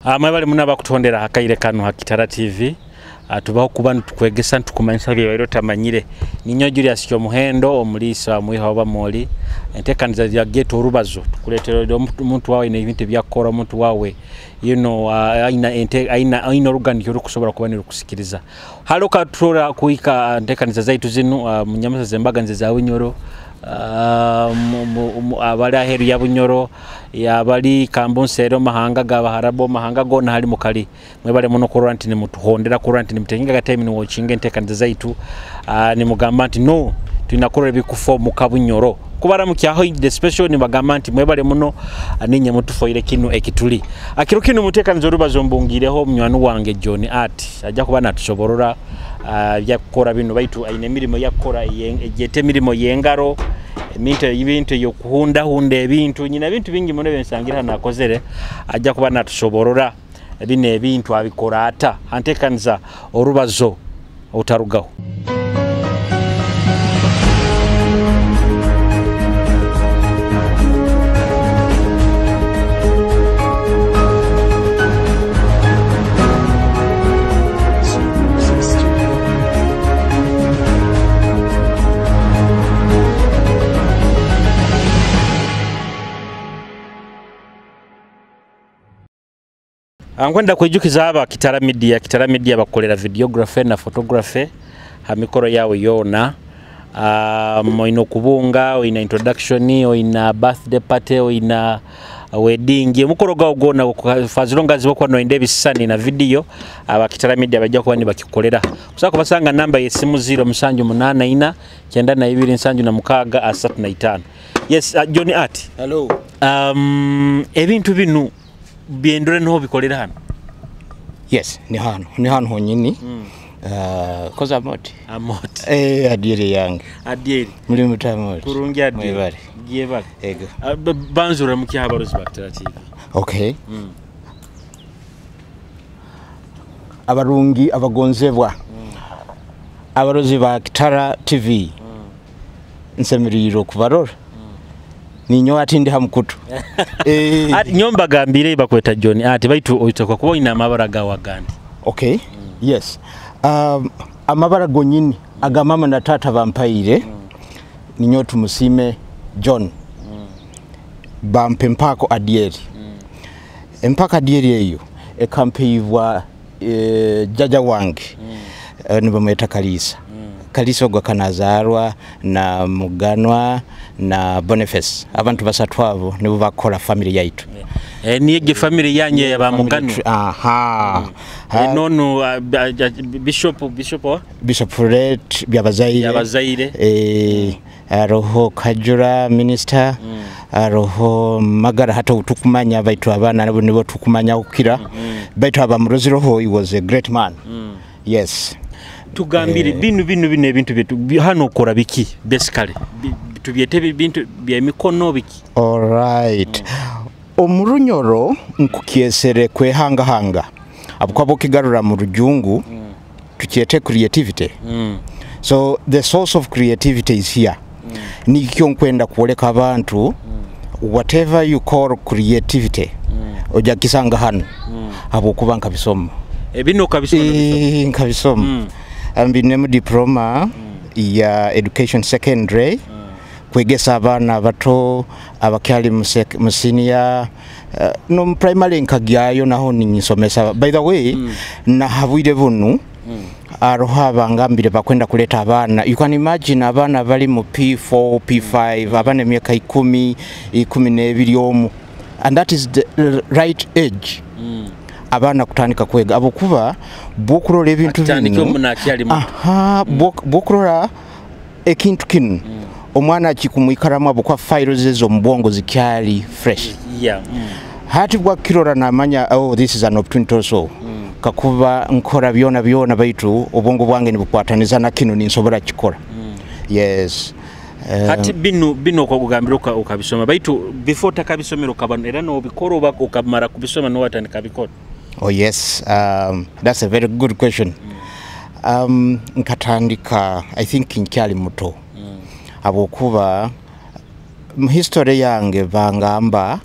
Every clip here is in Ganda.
Amabale munaba kutondera akaire kanu ha Kitara TV. Tubaho kuba Kwegesa Kumanyisa bye bero tamanyire. Ninyo Julius kyo muhendo omulisa mwiha oba moli. Entekaniza ya geto rubazo tukuletera omuntu wawe n'ebintu byakora omuntu wawe. Aina organic yokusobora kuba nirukusikiriza. Haloka tura kuika entekaniza zaitu zinu munyamaza zembaga nze za Bunyoro. Abali aheru ya Bunyoro yabali Kambonsero mahanga gabaharabo mahanga gona hali mukali mwebale muno quarantine mutuhondera quarantine mutenga gatime ni watching entekaniza zaitu ni mugamba nti no tunakorera bikufo mu Kabunyoro kubara mukyaho the special ni bagamba nti mwebale muno ninye mutufoire kinu ekituli akiro kinu mutekaniza rubazo mbungireho munywanu wange John Art ajja kuba natusoborora byakora bino baitu aine mirimo yakora yete mirimo yengaro minto ibintu yokuhunda hunde ebintu nyina bintu bingi muno bensangira nakozere ajja kuba natusoborora bine ebintu abikora ata antekaniza orubazo utarugaho. Angwenda kwejukiza aba Kitara Media bakolera videography na photography hamikoro yawe yona ino kubunga ina introduction ina birthday party ina wedding mukoro gawo gona fazilonga zibokwa no inde bisani na video aba Kitara Media bajja kuba ni bakikolera kusako basanga namba yesimu 0 9 9 yes John Art hello ebintu binu biendore no bikolera hano. Yes ni hano honyini koza amoti adiere yange adiere muri mutamori kurungi adiere gieba ego banzura muki habaruzi Kitara TV. Okay abarungi abagonzebwa abarozi ba Kitara TV nsemiriro kubarora ninyo atinde hamukutu ati nyomba gambire bakweta John ati baitu oyitokwa kuba ina amabara gawa gandi. Okay yes amabara gonyini agamama na tata vampire ninyo tumusime John bampe mpako adieri empaka adieri eyo ekampeyibwa jaja wange nibamweta Kalisa ogwa kanazarwa na muganwa na Boniface abantu basatwavo nibo bakola family yaitu niyege family yanye ya bamuganwa nono bishop Red byabazaire aroho Kajura minister aroho magara hata utukumanya baitu abana nabo nibo tukumanya ukira baitu abamurozi roho he was a great man. Yes tugambire binu ebintu bitu hano okora biki basically tubyete bintu bya mikono biki. All right omurunyoro nkukiesere kwehanga abukwabo kigarura mu rujungu tukiete creativity so the source of creativity is here ni kyo nkwenda kuoleka abantu whatever you call creativity oja kisanga hano abukuba nkabisoma ebino kabisoma ambinemu diploma ya education secondary Kwegesa abana bato abakyali musinia no primary nkagyayo naho ninyisomesa by the way na habwire bunu aroha bangambire bakwenda kuleta abana you can imagine abana bali mu P4 P5 abana myaka 12 omu and that is the right age abana kutandika kwega abokuba bokurora ebintu bino bokurora ekintu kinu omwana akikumwikaramu abukwa files ezo mbongo zikyali fresh hati bwa kirora namanya oh this is an opportunity also kakuba nkora byona baitu obongo bwange nibukwataniza na kino ninsobora kikora. Yes hati bino kwa kugambira ukabisoma baitu before takabisomero kabano era no bikoro ukamara kubisoma no watandika bikoro. Oh yes that's a very good question. Nkatandika I think nkyali muto abokuba history yange bangamba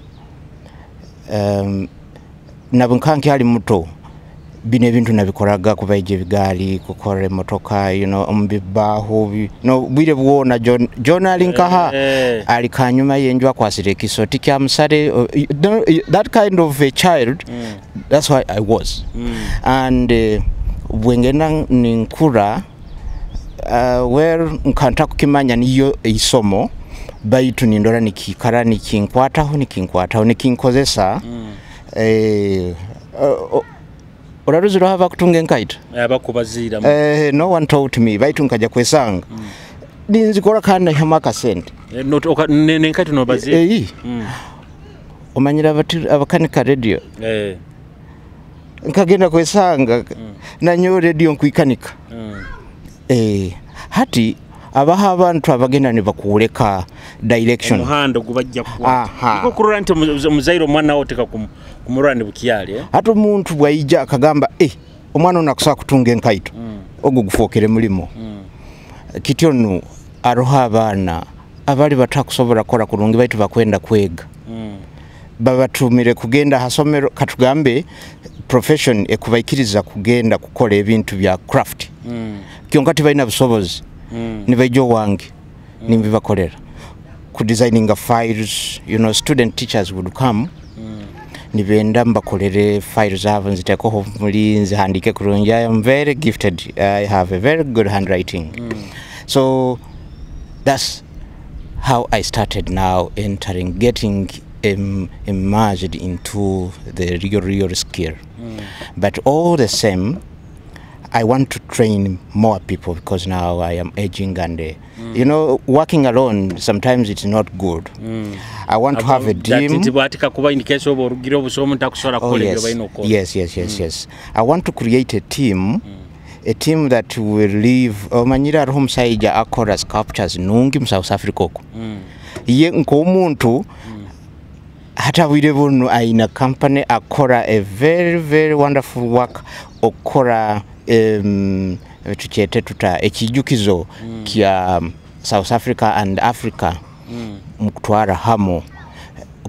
nabunkanke ali muto bino ebintu nabikoraga kuba ije bigali kukora motoka ombibaho no bwire bwona journaling kaha ali kanyuma yenjwa kwasire kisoti kya musare that kind of a child. That's why I was and bwengena ninkura where nkanta kukimanya niyo isomo baitu nindora nikikara nikinkozesa Oraruziro hava kutunga enkaito abakubazira no one taught me baitu nkaja kwesanga ninzikora kandi hamaka sente not nenkaito no bazira omanyira abakanika radio nkagenda kwesanga nanyo radio nkuikanika hati abaha abantu abagenda ne bakuleka direction muhando gubajja kwa niko kurura nti muzairo mwana oteka kumurane bukiyali hatu muntu bwayija akagamba omwana onakusa kutunga enkaito ogo gufokere mulimo kityono aroha abana abali batakusobora kora kurungi baitu bakwenda kwega babatumire kugenda hasomero katugambe profession ekubaikiriza kugenda kukola ebintu bya craft kyonkati baina busobozi nibajo wange nimbibakolera ku designing files student teachers would come nibenda mbakolere files avo nziteko mulinzi handike kurungi. I am very gifted. I have a very good handwriting. So that's how I started now entering, getting immersed into the real skill. But all the same, I want to train more people because now I am aging and working alone sometimes it's not good. I want to have a team. Yes. I want to create a team that will live omanyira home saija akora sculptures nungi mu South Africa ko ye nkomuntu hata wirebuno aina company akora a very wonderful work okora tuchete tuta ekijukizo kya South Africa and Africa mukutwara hamo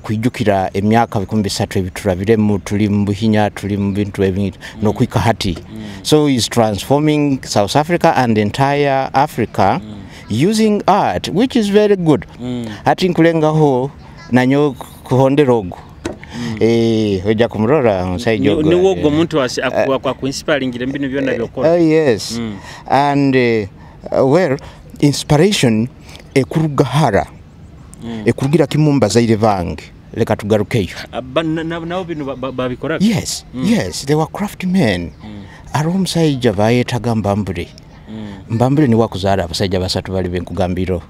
kwijukira emyaka 3 ebiturabire mu tuli mbuhinya tuli mu bintu ebintu no kwika hati. So he's transforming South Africa and entire Africa using art, which is very good. Hati nkulenga ho nanyo kuhonderogo hoja kumrora musaijogo ni wogo muntu akwa inspiring mbinu byona byokora. Yes. And well, inspiration ekurugahara ekurugira kimumba zaire vange leka tugarukeyo nabo bino babikora. Yes. They were craftsmen. Arom saija bayetaga mbambure ni wakuzara abasajja basatu bali benkugambiro.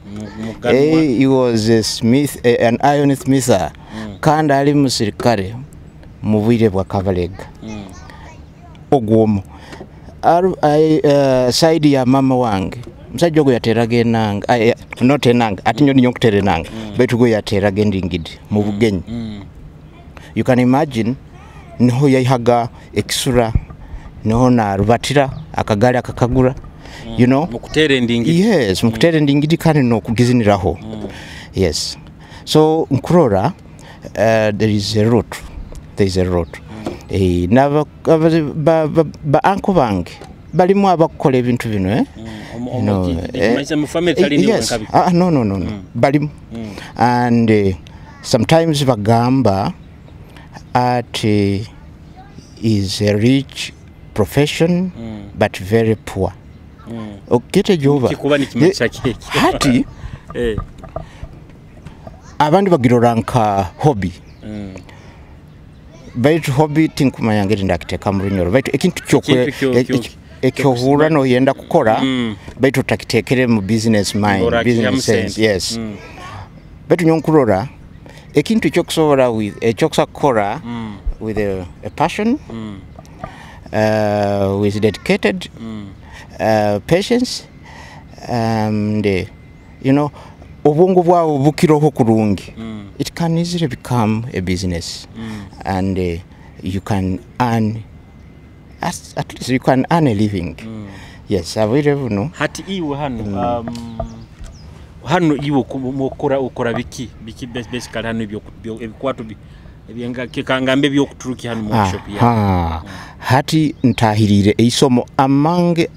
He was a smith, an iron smither. Kandi ali musirikare mu bwire bwa Kavalega ogwomo side ya mama wange musajja ogo yateraga enanga not enanga ati nyoni nyokutere enanga betu go yateraga endingidi mu bugenyi. You can imagine niho yayihaga ekisura niho na rubatira akagari akakagura mukutere endingidi. Yes, mukutere endingidi kandi no kugiziniraho. Yes. So nkurora there is a route. Naba ba anko bange balimu abakola ebintu bino yes. No. Balimu. And sometimes bagamba art is a rich profession but very poor. Okete jova hati abandi bagiroranka hobby. Baitu hobby tinkumanya ngeri ndakiteka murunyoro baitu ekintu kyokwe ekyohura no yenda kukora baitu takitekere mu business mind, business sense. Yes. Baitu nyonkurora ekintu kyokusobora with ekyokusakora with a passion, with dedicated patience, and obungu bwawo bukiroho kurungi. It can easily become a business, and you can earn at least you can earn a living. Yes, hati iwe hano iwe ukora biki basically hano ebikwatu ebyenga kikangambe byokutuluki hano mu workshop ya hati ntahirire eisomo amange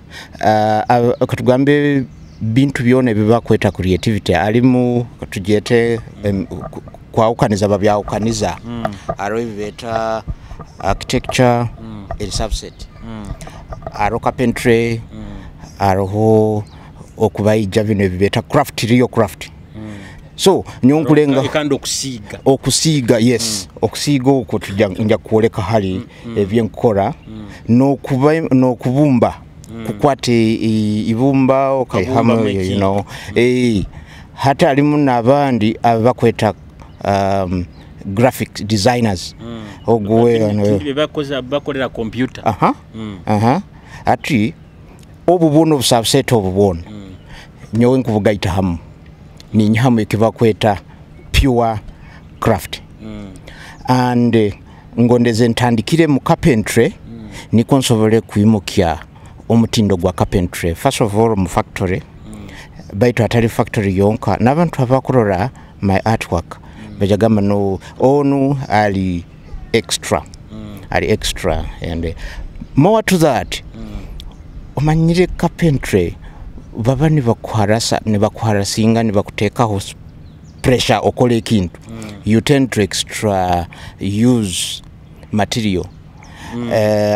katugambe bintu byone biba kweta creativity alimu katujete kwaukaniza babyaukaniza aro bibeta architecture a subset aro carpentry aro okubayija bino bibeta craft real craft so nyonkulenga ikando okusiga yes okusiga okwo tujja kuoleka hali ebyenkora n'okubumba kukwate ibumba okaihamu you know hata alimu nabandi abakweta graphic designers ogwe bakolera computer ati obubono subset obubono nyowe nkubugaita hamu ni nyamu ekiva kweta pure craft and ngondeze ntandikire mu carpentry niko nsobole kuyimukya omutindo gwa carpentry first of all mu factory baito atali factory yonka nabantu abakorora my artwork bajagamba no onu ali extra and more to that omanyire carpentry baba ni bakwarasinga ni bakutekaho pressure okole kintu you tend to extra use material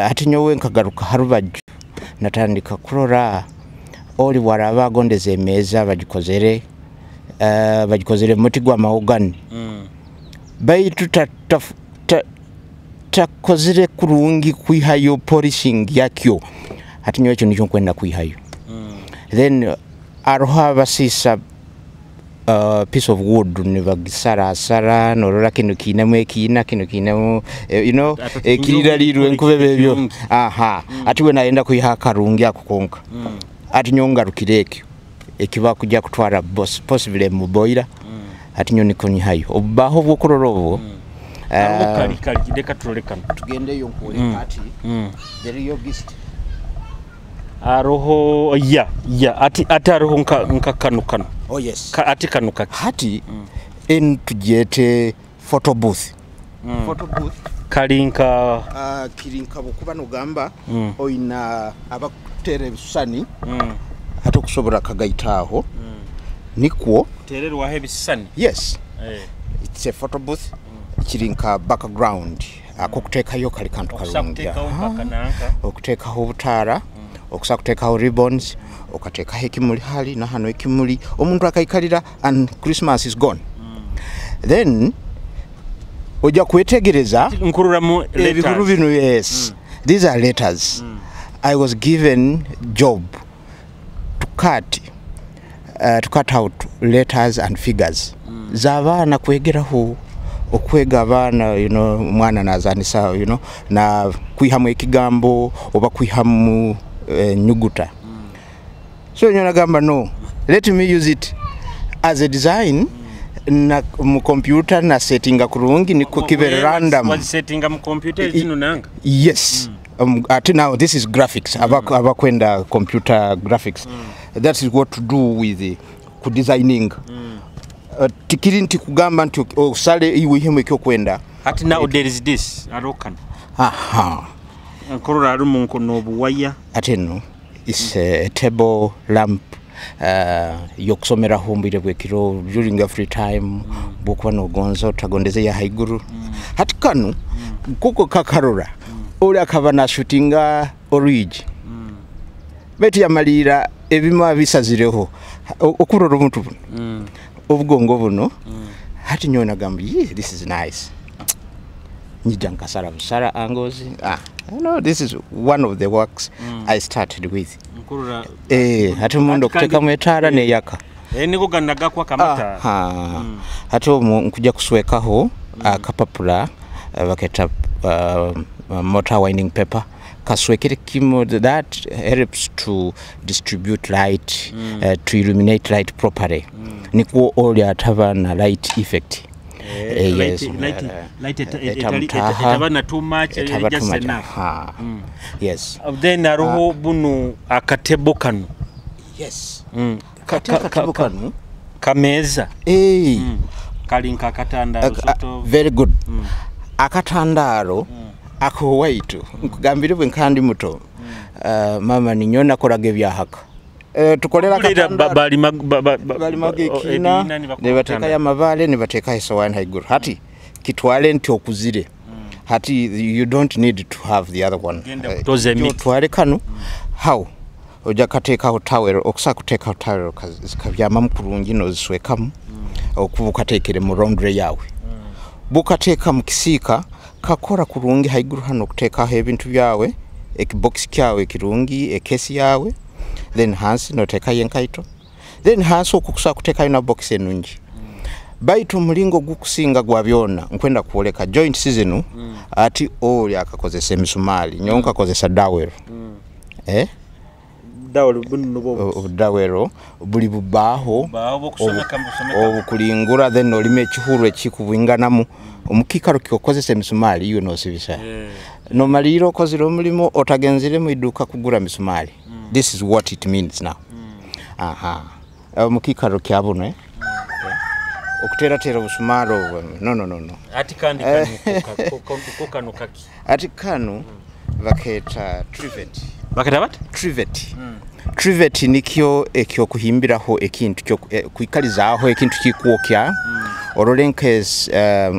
ati nyowe nkagaruka harubaju natandika kurora oli waraba gondeze meza bagikozere muti gwa mahogany baitu takozere kurungi kwihayo polishing yakyo ati nyowe cyo kwenda kwihayo then aroha basisa piece of wood nibagisara norora kino kinamwe kino you know kirira lirwe nkubebe byo ati we naenda kuyiha karungi akukonka ati nyonga rukireke ekiba kujya kutwara boss possibly mu boiler ati nyoni koni hayo obaho bwo kororobo kali deka turoleka tugende yo nkole ati there you gist aroho ati aroho nka kanu oh yes ati kanuka hati en tujete photo booth kalinka kirinka bokuba no gamba oina abakutere bisani hato kusobora kagaitaho nikwo tererwa he bisani yes it's a photo booth kirinka background akokuteka yo kali kantu kalungi okuteka ho butara okusakuteka ho ribbons okateka hekimuli hali na hano ekimuli omuntu akaikalira and Christmas is gone then oja kwetegereza nkurura mu letters yes these are letters I was given job to cut out letters and figures zabana kwegeraho okwega abana you know mwana nazanisa you know na kwihamu ekigambo oba kwihamu nyuguta so nyona gamba no let me use it as a design na mu computer na settinga kurungi niko kibe random was settinga mu computer zino nanga yes at now this is graphics abakwenda computer graphics that is what to do with ku designing tikiri nti kugamba nti osale iwe himo ekyokwenda at now there is this arokan nkorora ari mu nkono obuwaya ateno is a table lamp yokusomera humbire bwekiro during every time bukwa no gonzo tagondeze ya haiguru hatikanu kuko kakarora oli akabana shootinga origi beti yamalira ebima bisazireho okurora omuntu obugongo buno hati nyona gambi this is nice nyijanka sara angles no this is one of the works I started with hati mundo kuteka mwetara ne yaka niko gandaga kwa kamata hati nkuja kuswekaho akapapula baketa motor winding paper kaswekere kimo that helps to distribute light to illuminate light properly niko all atava na light effect yes light etabana too much just enough yes then aroho bunu akatebo kanu yes katebo kanu kameza kalinka katanda very good akatandaro ako waitu nkugambire bwe nkandi muto mama ninyo nakoraga ebyahaka tukolera katandaro bali magekina ne bateka ya mavale ne bateka esowani haiguru hati kitwale nti okuzire hati you don't need to have the other one twale kanu how oja kateka hotawero okusa kuteka hotawero kavyama mukurungi no ziswekamu okubukatekere mu roundre yawe bukateka mukisika kakora kurungi haiguru hano kuteka ho ebintu byawe ekibox kyawe kirungi ekesi yawe then hansi no teka yenkaito then hansi okukusa kuteka na box enungi baitu mulingo gukusinga gwa byona nkwenda kuoleka joint season ati oli akakozesa emisumali nyonka kozesa dawero dawero buli bubaho obukulingura then olime ekihuru ekikubwinganamu omukikaro kyokozesa emisumali iyo nosibisa no maliro kozira omulimo otagenzire mu iduka kugura misumali this is what it means now omukikaro kyabuno okutera busumaro no ati kandi kanu kaki ati kanu baketa trivet baketa bat trivet nikyo ekyo kuhimbiraho ekintu kyo kuikalizaho ekintu kikuokya orolenkes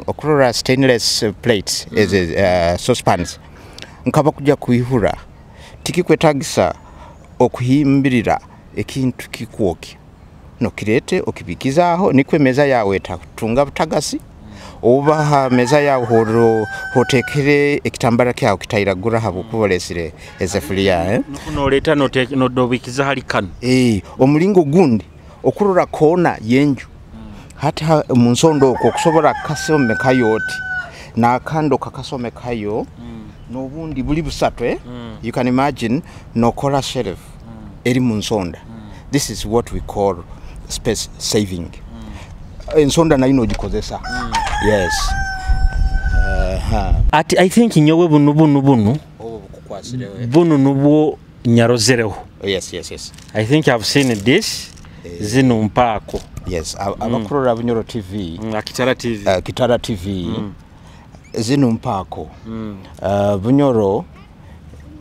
okurora stainless plates as saucepans nkaba kujja kuihura tikikwetagisa okuhimbirira ekintu kikuokya no kirete okibikizaho nikwe meza yawe tatunga butagasi oba meza yawe hotekere ekitambara kyawe kitayiragura habukubolesire ezefulia no leta no dobikiza hali kanu omulingo gundi okurora kona yenju hata munsondo okusobora kasome kayoti na kando kakasome kayo no bundi buli busatu you can imagine no kora shelf eri munsonda this is what we call space saving ensonda na ino jikozesa yes I think nyowe bunu bunu nubo nyarozereho yes I think I've seen this zino mpako yes abakurora bunyoro TV Kitara TV zino mpako bunyoro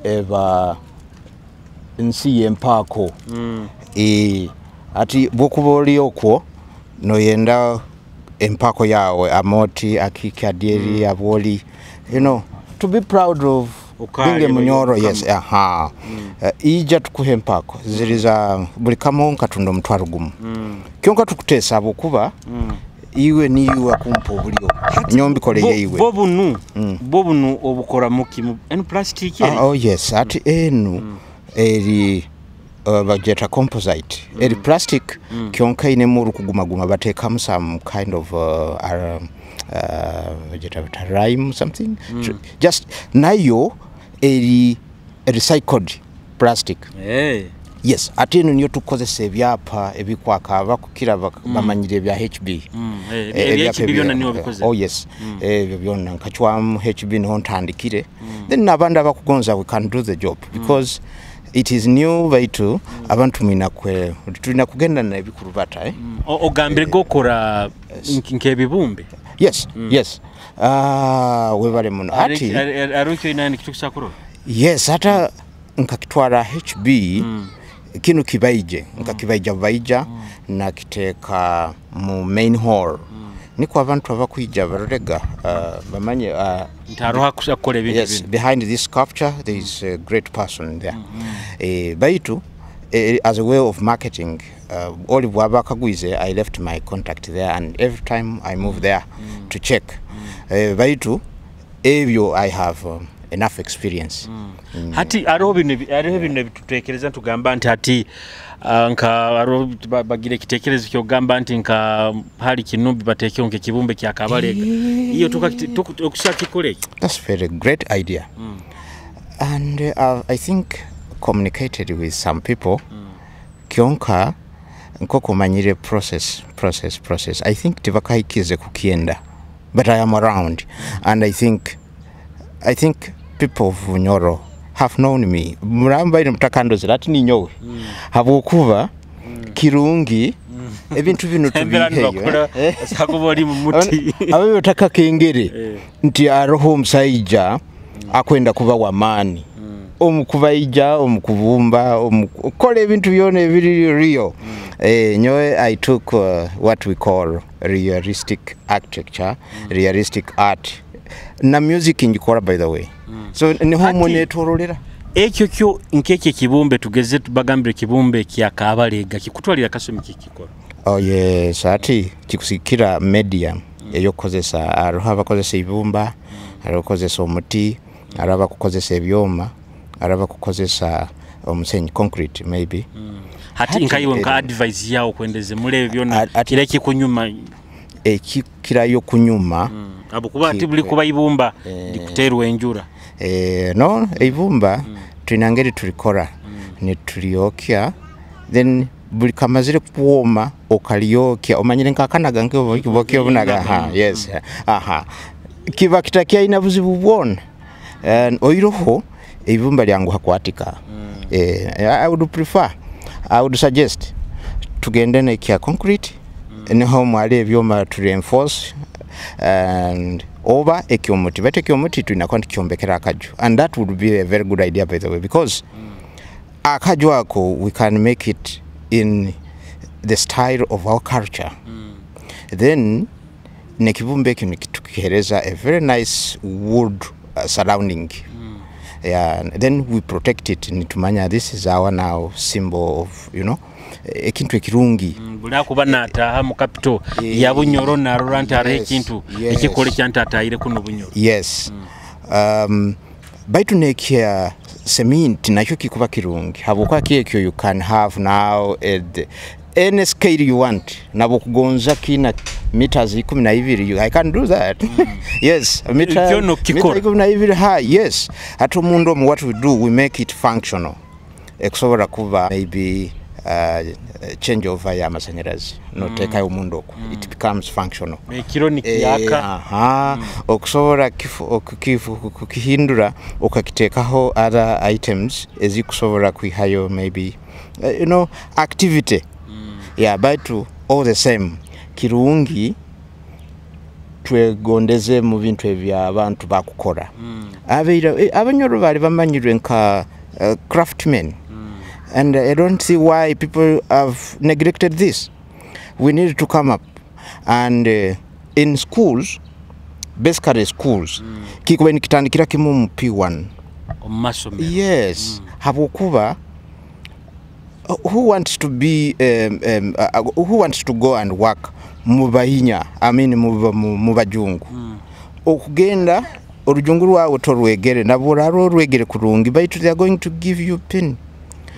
eba nsi yempako ati bokuboli okwo no yenda empako yawe amoti akikadieri aboli to be proud of being a munyoro yes ija tukuhe empako ziriza buli kamo nkatundo mutwaro gumu kyonka tukutesa abokuba iwe niyo akumpa obulio nyombi koleye iwe bobunu obukora muki en plastic yes ati enu eri bajeta composite eri plastic kyonka ine muru kuguma bateka some kind of bajeta rhyme something just nayo eri recycled plastic yes atino niyo tukozesa ebyapa ebikwaka abakukira bamanyire bya HB HB byona niyo bikoze yes byona nkachwa HB no ntandikire then nabanda bakugonza we can do the job because it is new baitu abantu minakwe tulina kugenda na ebikurubata ogambire gokora nkebibumbe yes we bale muno ati arukyo inani kitukusakuro yes hata nkakitwara HB kinu kibaije baija na kiteka mu main hall niko abantu abakwija barorega bamanye ntaroha kusakora ibintu yes behind this sculpture there is a great person there baitu as a way of marketing all bwabakagwize I left my contact there and every time I move there to check baitu ebyo I have enough experience hati aroho bino bitutekereza ntugamba nti hati nka aro bagire kitekerezo cyo gamba nti nka hali kinumbi bateke onke kibumbe kya kabalega iyo tukushaka ikoleki that's very great idea and I think communicated with some people kyonka nkoko manyire process I think tibakaikize kukienda but I am around and I think people of Bunyoro have known me muramba ile mtakando zirati ni nyowe habukuba kirungi ebintu bino tubiheyo sakuboli mu muti abayo taka kengere nti aroho omusayija akwenda kuba wamaani omukubaija omukubumba omukola ebintu byona ebiri real nyowe I took what we call realistic architecture realistic art na music njikola by the way so niho munetololera ekyo kyo nkeke kibumbe tugeze tubagambire kibumbe kya kabalega kikutwalira kasomi kikikola oh yes ati kikusikira medium eyokozesa aroha bakozesa ibumba arokozesa omuti araba kukozesa ebyoma araba kukozesa omusenyi concrete maybe hati nkaiwe nka advice yao kwendeze mulebe byona kile kikunyuma ekikirayo kunyuma abukuba ati buli kuba ibumba likuterwa enjura no ibumba twinangeri tulikora ne tuliokya then buli kamazire kuoma okaliokya omanyire nkakana gange bokyo bunaga ha yes aha kiba kitakia ina buzibu bwona oiroho ibumba lyangu hakwatika I would suggest tugende na kia concrete niho mwale byoma to reinforce and over ekyomuti bete ekyomuti tunakwandi kyombekera akaju and that would be a very good idea by the way because akaju ako we can make it in the style of our culture then nekibumbe kino kitukihereza a very nice wood surrounding then we protect it nitumanya this is our now symbol of ekintu ekirungi bula kuba nata mu capital ya bunyoro na rurant are ekintu ekikole kyanta atayire kuno bunyoro yes baitu nekia cement nakyo kikuba kirungi habukwa kiyekyo you can have now at any scale you want nabo kugonza kina meters 12 I can do that yes meter 12 high yes ato mundo what we do we make it functional eksobora kuba maybe change over ya masanyarazi no teka umundo it becomes functional kironi yaka okusobora kukihindura okakitekaho other items ezikusobora kwihayo maybe activity but all the same kirungi twegondeze mu bintu ebya abantu bakukora abanyoro bali bamanyirwe nka craftsmen and I don't see why people have neglected this. We need to come up and in schools, basically schools kikuba kitandikira kimu mu P1 yes habukuba who wants to be who wants to go and work mubayinya mubajungu okugenda orujungu rwawe torwegere naburaro rwegere kurungi baitu they are going to give you pen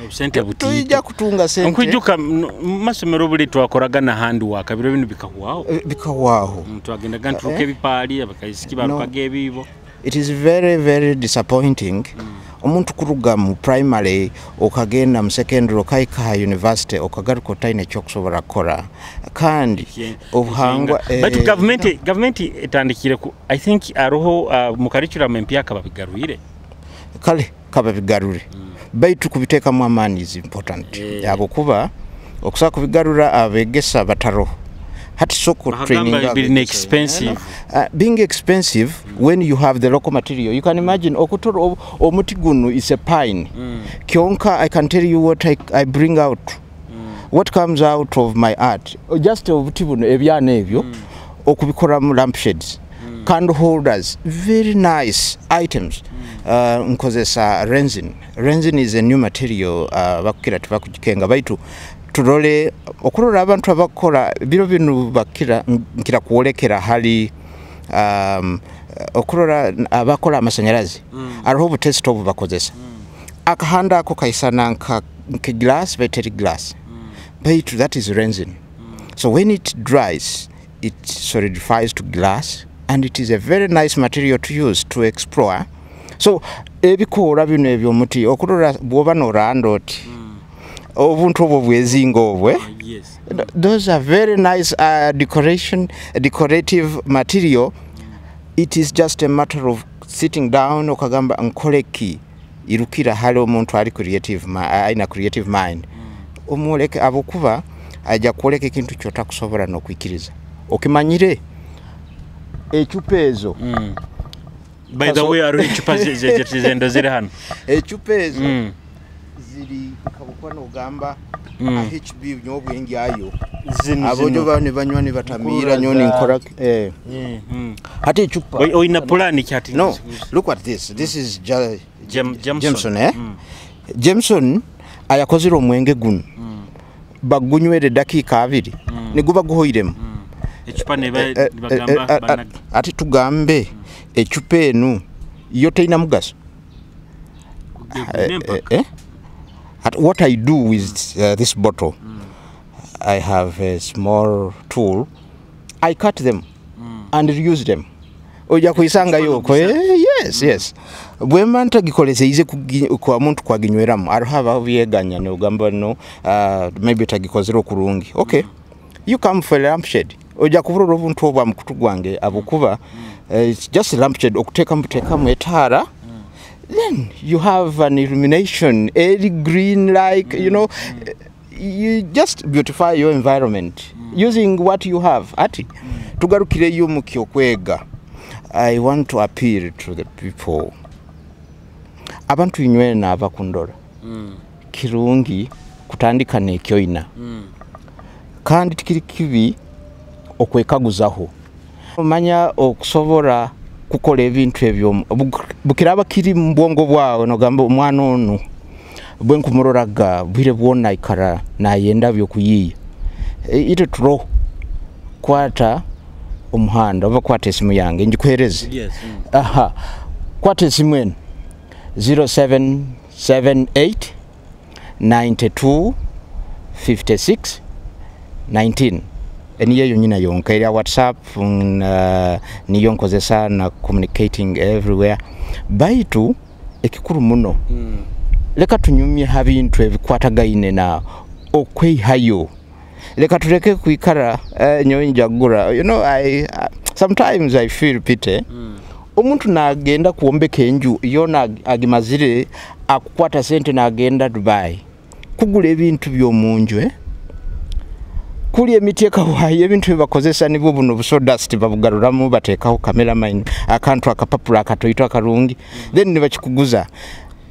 sente butito tujja kutunga sente nkwijuka masomero buli twakoraga na hand work biro bino bikawaho twagenda ganturuke bipali abakayisiki barupage bibo it is very very disappointing omuntu kuruga mu primary okagenda mu secondary okaika university okagaruka taine kyokusobora kora kandi obuhangwa but government etandikire ku I think aroho mu curriculum empya kababigaruire kale kababigarure baitu kubiteka mu amani is important yabo kuba okusaka kubigarura abegesa bataro hati soko training being expensive being expensive when you have the local material you can imagine okutoro omutigunu is a pine kionka I can tell you what I bring out what comes out of my art just obutibuno ebyana ebyo okubikora mu lampshades candle holders very nice items nkozesa resin is a new material bakira tubakujikenga baitu turole okurora abantu abakora biro binu bakira nkira kuolekera hali okurora abakora amashanyarazi ariho butest of bakozesa akahanda ako kaisana nka glass battery glass baitu that is resin so when it dries it solidifies to glass and it is a very nice material to use to explore so ebikora bino ebyo muti okurora bwoba no randot obuntu obwezingo obwe those are very nice decorative material it is just a matter of sitting down okagamba nkoleki irukira hali omuntu ali creative aina creative mind omuleke abokuba ajja kukoleka ekintu kyotakusobola n'okwikiriza okimanyire ecupa ezo by the way ari ecupa zendo ziri hano ecupa ezo ziri kabukwano ogamba HB nyobwengi ayo abojo bane banywa ne batamira nyoni nkora hati ecupa oina plan kyati no look at this is Jameson Jameson ayakozira omwenge guno bagunywere dakika 2 niguba guhoiremu ecupa ne bagamba ati tugambe ecupa eno yo teina mugaso what I do with this bottle I have a small tool I cut them and reuse them oja kuisanga yoko yes bwema ntagikolese ize kwa muntu kwaginyweramu arhava byeganya ne ugamba no maybe tagikozero kurungi okay you come for lampshade oja kuvura obuntu obwa mukutu gwange abukuba it's just lampshade okuteka mu etara then you have an illumination airy green like you know you just beautify your environment using what you have ati tugarukire yo mukyokwega I want to appeal to the people abantu inywe na abakundora kirungi kutandika nekyoina kandi tikiri kibi okwekaguzaho omanya okusobora kukola ebintu ebyo bukiraba kiri mbongo bwawe no gamba omwana ono bwenkumuroraga bwire bwona ikara na yenda byo kuyiya ite turo kwata umuhanda oba kwata esimu yange njikwereze yes aha kwata esimu en 0778 92 56 19 eniyo yonyina yonka ya WhatsApp niyo nkozesa na communicating everywhere baitu ekikuru muno leka tunyumye habintu ebikwatagaine na okwehayo leka tureke kuikara nyonjagura you know sometimes I feel pity omuntu nagenda kuombeka enju yona agimazire akukwata sente nagenda Dubai kugula ebintu byomunju kuli emiti ekawaye ebintu bakozesa nibo buno busodust babugaruramu batekaho cameraman akantu akapapula akatoyito akarungi then nibakikuguza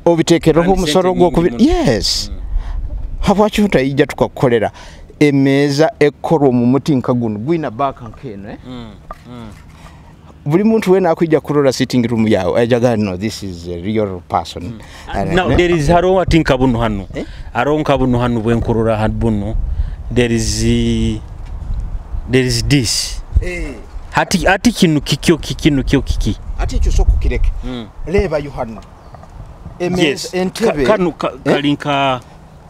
obitekeroho musoro gwo yes habwacho tayija tukakolera emeza ekoro mu muti nkaguno gwina baka nkene buli muntu wena akwijja kurora sitting room yawe ajaga no this is a real person now there is haro atinka bunu hanu aronka bunu hanu bwenkurura hadbunu there is this hati kinu kikyo kiki ati cyo soko kireke leba yuhanna yes entebe kanu kalinka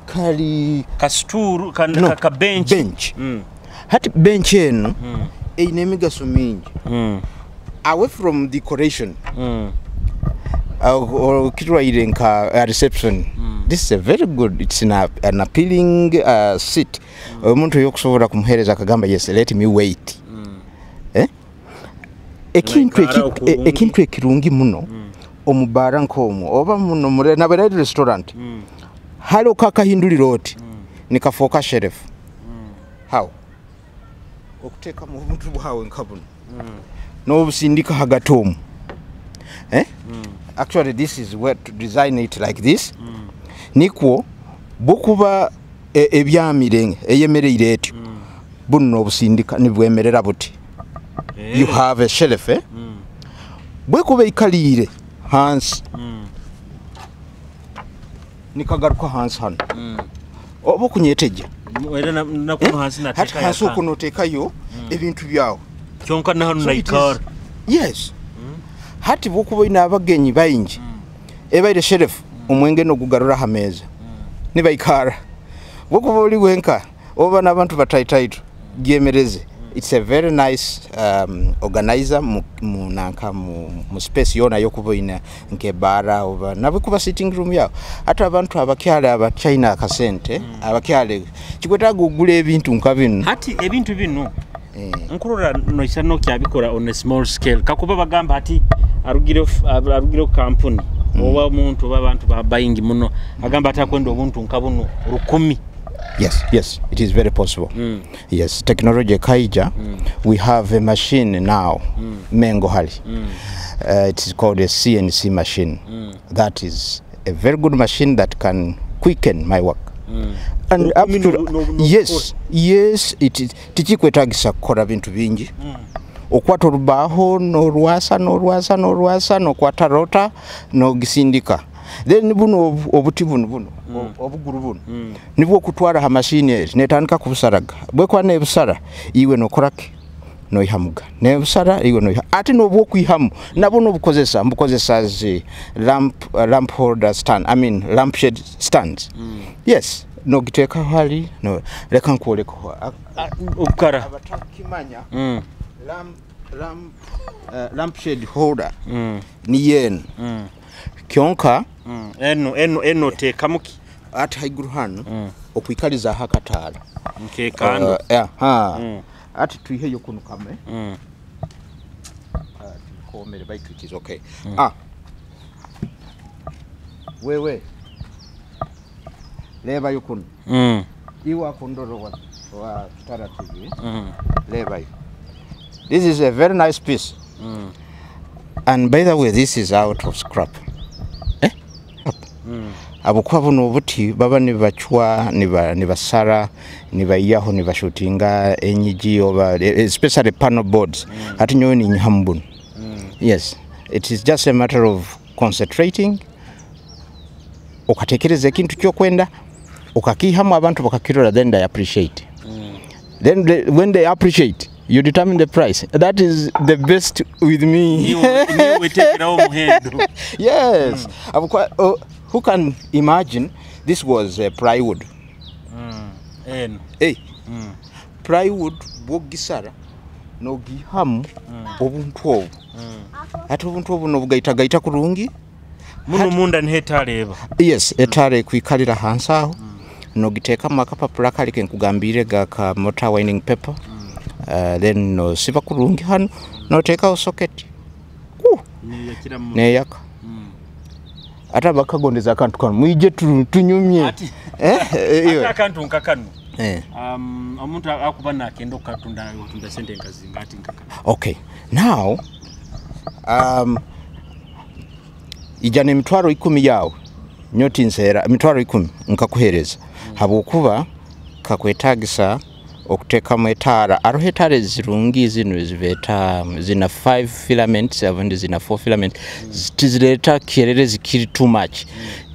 kali kasturu ka bench hati bench eno einemigaso mingi away from decoration or kitwa irenka reception this is a very good it's an appealing seat umuntu yokusobora kumuhereza akagamba yes let me wait ekintu ekirungi muno omubara nkomo oba muno mure na bere restaurant halo kakahinduliro oti nikafoka chef how okuteka mu buntu bwawe nkabuno no busindika hagatomu actually this is what to design it like this nikwo bukuba ebyamirenge eyemereire etyo bunno busindika nibwemerera buti you have a shelf bwekuba ikalire hansi nikagaruka hansi hano obo kunyeteja wera nakuno hansi nateka ya hansi kunotekayo ebintu byawo kyonka na hano naikara yes hati bukuba ina abagenyi bayingi ebaire shelf omwenge no gugarura hameza nibaikara bukuba oli wenka oba nabantu bataitaito gyemereze it's a very nice organizer munanka mu space yona yokuboina nkebara oba nabikuba sitting room yao hata abantu abakyale aba China akasente abakyale kikwetaga ogula ebintu nkabinu hati ebintu binu nkurura no isano kyabikora on a small scale kakuba bagamba hati arugire company oba muntu babantu ba buying muno agamba atakwenda obuntu nkabuno 10 Yes, it is very possible. Yes, technology kaija. We have a machine now, Mengo Hali. It is called a CNC machine. That is a very good machine that can quicken my work. And up to yes, it is. Tichikwetagisa kukola bintu bingi. Okwata olubaho n'olwasa n'okwata rota n'ogisindika. Then buno obuti buno obuguru buno nibwo okutwala ha machine eri netandika kubusaraga bwekwa nebusara iwe nokorake noihamuga nebusara iwe noiha ati nobwo kwihamu nabo nobukozesa zi lamp holder stand, I mean lampshade stands. Yes, no giteka hali no leka nkoleko okara abatakimanya lampshade holder ni yen kyonka eno tekamuki ati haiguru hano okwikaliza hakatala nkekando ati tuihe yokunu kame komere bike it is okay. Wewe leba yokunu iwa kondoro wa Kitara TV leba yu. This is a very nice piece. And by the way, this is out of scrap. Abukwa buno obuti baba nibachwa nibasara nibayaho nibashutinga enyigi oba especially panel boards ati nyo ni nyambun. Yes, it is just a matter of concentrating okatekereza ekintu kyokwenda okakihamu abantu bakakirora, then they appreciate. Then when they appreciate, you determine the price. That is the best with me. You take it home hand. Yes. Who can imagine this was plywood? Plywood bogisara no gihamu obuntu obu. Ati obuntu obu no gaita kurungi. Muno munda ni hetare eba. Yes, etare kwikalira hansi aho. No giteka makapapula kali kenkugambire gaka motor winding paper. Then no siba kurungi hano no teka socket. Ne yaka. Ata bakagondeza akantu kanu mwije tunyumye ata akantu nkakanu omuntu akubana akendo katunda sente nkazinga ati nkakanu. Okay, now ijane mitwaro 10 yawe nyoti nsera mitwaro 10 nkakuhereza habukuba kakwetagisa okuteka metara aro hetare zirungi zino ziveta zina 5 filaments avandi zina 4 filaments tizileta kierere zikiri too much.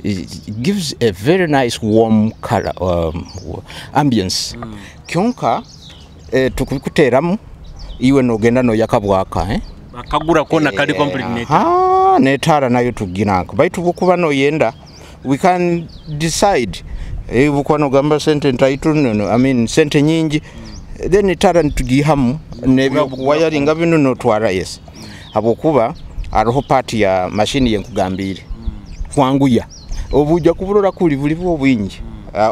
It gives a very nice warm color ambience. Kyonka tukukuteramu iwe nogenda no yakabwaka akagura kona kali complete netara nayo tuginako baitu bukuba no yenda we can decide bukwano gamba sente ntaitu no, I mean sente nyingi then itara ntugihamu nebyo wayaringa bino no twara. Yes, abokuba aroho party ya machine yenkugambire kwanguya obuja kuburora kuli buli bwingi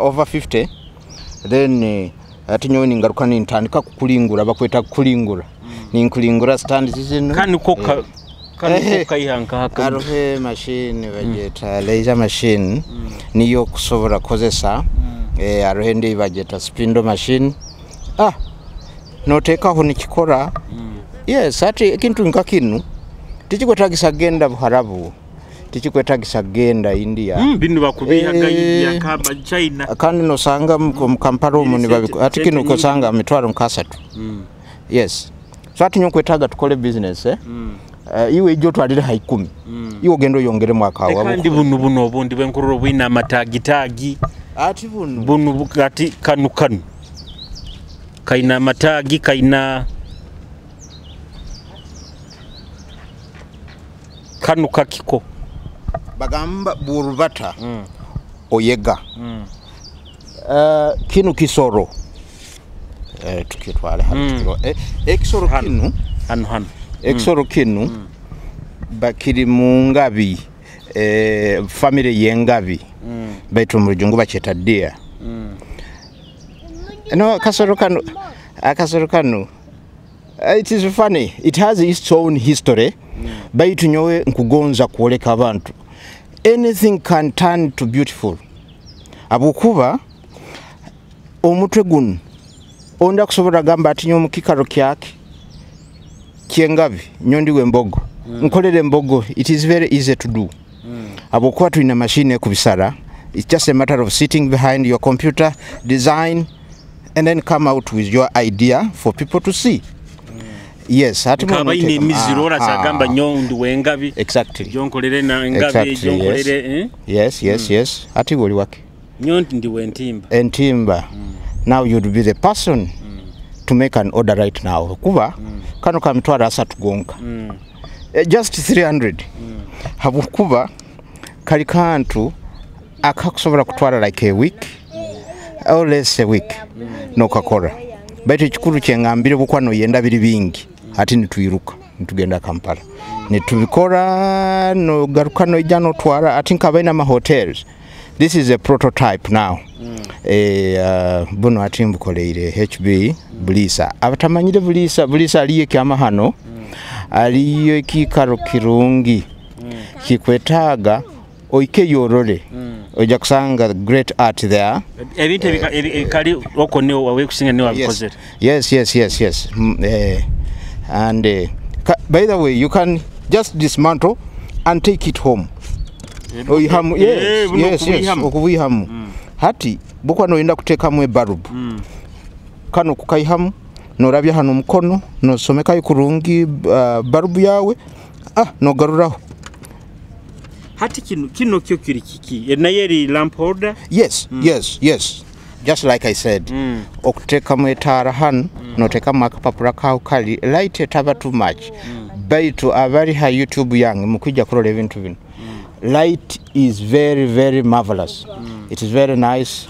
over 50 then atinyoni ngaruka nintandika kukulingura bakweta kukulingura ninkulingura stand zizino kandi koka kayihanka haka arohe machine bageta laser machine niyo kusobora kozesa arohe ndi bageta spindle machine no teka ho nikikora. Yes, ati kintu nkakinu tichikwetagisa genda buharabu tichikwetagisa genda India binu bakubihaga ya kaba China kandi no sanga mu Kampala mu nibabiko ati kinu ko sanga mitwaro nkasatu. Yes, so ati nyokwetaga tukole business iwe ijo twalire ha 10 iwo gendo yongere mwaka wabo kandi buno obundi benkururo bwina matagi ati buno bukati kanu kaina matagi kaina kanu kakiko bagamba burubata oyega kinu kisoro tukitwale hano ekisoro kinu hano ekisoro kinu bakiri mungabi family yengabi baitu murujungu bacheta deer no kasoro kanu it is funny, it has its own history baitu nyowe nkugonza kuoleka abantu anything can turn to beautiful abukuba omutwe guno onda kusobola gamba ati nyo mukikaro kyake kyengabi nyondi wembogo nkolere mbogo. It is very easy to do. Abokuwa tuina machine kubisara. It's just a matter of sitting behind your computer, design, and then come out with your idea for people to see. Yes, exactly. Yes. Ati woli wake. Entimba. Now you'd be the person to make an order right now. Kuba kano kamitwara asatu gonka. Just 300. Habukuba kali kantu akakusobora kutwara like a week or less a week no kakora. Baitu chikuru kyengambire bukwano yenda biri bingi ati nituiruka nitugenda Kampala nitubikora no garukano ijano twara ati nkabaina ma hotels. This is a prototype now. Buno ati mbukoleire HB Bulisa abatamanyire Bulisa aliye kyama hano aliyo kikaro kirungi kikwetaga oike yorore oja kusanga great art there. Ebintu kali okone wawe kusinga ne wabikoze. Yes. And by the way, you can just dismantle and take it home. Oyihamu. Yes. Okubihamu. Hati bukwa no yenda kuteka mwe barubu. Kano kukayihamu no rabya hano mukono no someka kurungi barubu yawe no garuraho. Hati kino kyo kiri kiki enayeri lamp holder. Yes. Just like I said, okuteka mwetara hano no teka makapapura kawo kali light etaba too much. Baitu abari ha YouTube yange mukujja kurola ebintu bino. Light is very, very marvelous. It is very nice